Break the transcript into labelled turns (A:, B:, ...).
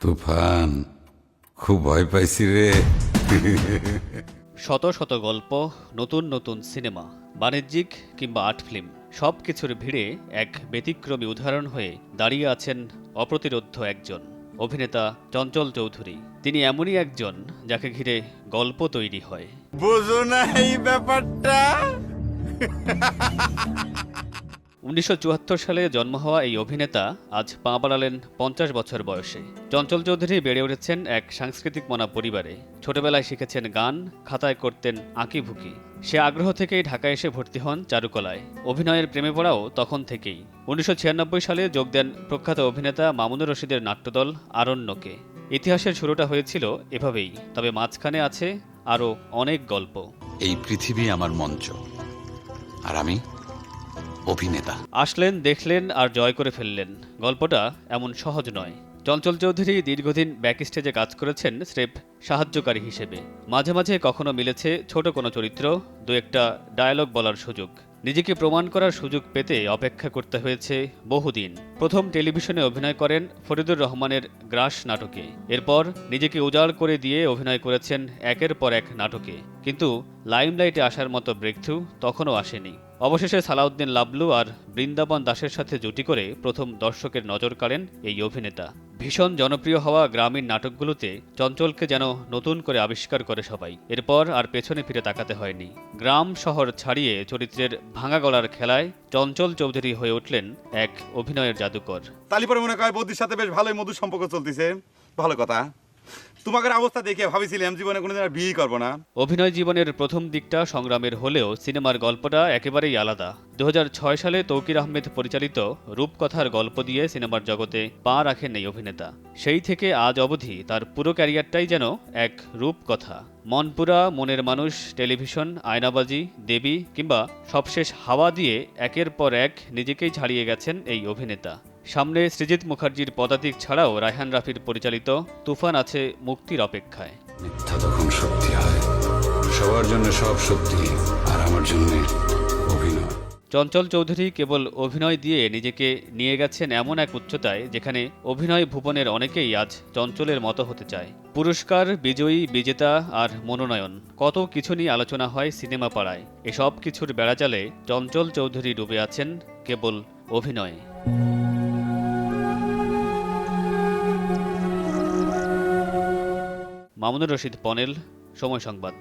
A: তুফান, খুব ভয় পাইছি রে।
B: শত শত গল্প, নতুন নতুন সিনেমা, বাণিজ্যিক কিংবা আর্ট ফিল্ম, সব কিছুর ভিড়ে এক ব্যতিক্রমী উদাহরণ হয়ে দাঁড়িয়ে আছেন অপ্রতিরোধ্য একজন অভিনেতা চঞ্চল চৌধুরী। তিনি এমনই একজন যাকে ঘিরে গল্প তৈরি হয়।
C: বুঝো না এই ব্যাপারটা।
B: 1974 সালে জন্ম হওয়া এই অভিনেতা আজ পা বাড়ালেন 50 বছর বয়সে। চঞ্চল চৌধুরী বেড়ে উঠেছেন এক সাংস্কৃতিক মনা পরিবারে। ছোটবেলায় শিখেছেন গান, খাতায় করতেন আঁকিভুকি। সে আগ্রহ থেকেই ঢাকায় এসে ভর্তি হন চারুকলায়। অভিনয়ের প্রেমে পড়াও তখন থেকেই। 1996 সালে যোগ দেন প্রখ্যাত অভিনেতা মামুনুর রশিদের নাট্যদল আরণ্যকে। ইতিহাসের শুরুটা হয়েছিল এভাবেই, তবে মাঝখানে আছে আরও অনেক গল্প।
A: এই পৃথিবী আমার মঞ্চ, আর আমি অভিনেতা।
B: আসলেন, দেখলেন আর জয় করে ফেললেন। গল্পটা এমন সহজ নয়। চঞ্চল চৌধুরী দীর্ঘদিন ব্যাকস্টেজে কাজ করেছেন স্রেফ সাহায্যকারী হিসেবে। মাঝে মাঝে কখনো মিলেছে ছোট কোনো চরিত্র, দু একটা ডায়ালগ বলার সুযোগ। নিজেকে প্রমাণ করার সুযোগ পেতে অপেক্ষা করতে হয়েছে বহুদিন। প্রথম টেলিভিশনে অভিনয় করেন ফরিদুর রহমানের গ্রাস নাটকে। এরপর নিজেকে উজাড় করে দিয়ে অভিনয় করেছেন একের পর এক নাটকে। কিন্তু লাইমলাইটে আসার মতো ব্রেকথ্রু তখনও আসেনি। অবশেষে সালাউদ্দিন লাবলু আর বৃন্দাবন দাসের সাথে জুটি করে প্রথম দর্শকের নজর কাড়েন এই অভিনেতা। ভীষণ জনপ্রিয় হওয়া গ্রামীণ নাটকগুলোতে চঞ্চলকে যেন নতুন করে আবিষ্কার করে সবাই। এরপর আর পেছনে ফিরে তাকাতে হয়নি। গ্রাম শহর ছাড়িয়ে চরিত্রের ভাঙা গলার খেলায় চঞ্চল চৌধুরী হয়ে উঠলেন এক অভিনয়ের জাদুকর।
C: তালি পরে মনে হয় বৌদির সাথে বেশ ভালোই মধুর সম্পর্ক চলতেছে। ভালো কথা। তোমাদের অবস্থা দেখে ভাবিছিলাম জীবনে কোনোদিন আর বিয়ে করবো না।
B: অভিনয় জীবনের প্রথম দিকটা সংগ্রামের হলেও সিনেমার গল্পটা একেবারেই আলাদা। 2006 সালে তৌকির আহমেদ পরিচালিত রূপকথার গল্প দিয়ে সিনেমার জগতে পা রাখেন এই অভিনেতা। সেই থেকে আজ অবধি তার পুরো ক্যারিয়ারটাই যেন এক রূপকথা। মনপুরা, মনের মানুষ, টেলিভিশন, আয়নাবাজি, দেবী কিংবা সবশেষ হাওয়া দিয়ে একের পর এক নিজেকেই ছাড়িয়ে গেছেন এই অভিনেতা। সামনে সৃজিত মুখার্জির পদাতিক ছাড়াও রায়হান রাফির পরিচালিত তুফান আছে মুক্তির অপেক্ষায়।
A: মিথ্যা তখন সত্যি হয়, সবার জন্য সব সত্যি, আর আমার জন্য অভিনয়।
B: চঞ্চল চৌধুরী কেবল অভিনয় দিয়ে নিজেকে নিয়ে গেছেন এমন এক উচ্চতায় যেখানে অভিনয় ভুবনের অনেকেই আজ চঞ্চলের মতো হতে চায়। পুরস্কার, বিজয়ী, বিজেতা আর মনোনয়ন, কত কিছু নিয়ে আলোচনা হয় সিনেমা পাড়ায়। এসব কিছুর বেড়াজালে চঞ্চল চৌধুরী ডুবে আছেন কেবল অভিনয়ে। মামুনুর রশিদ পনেল, সময় সংবাদ।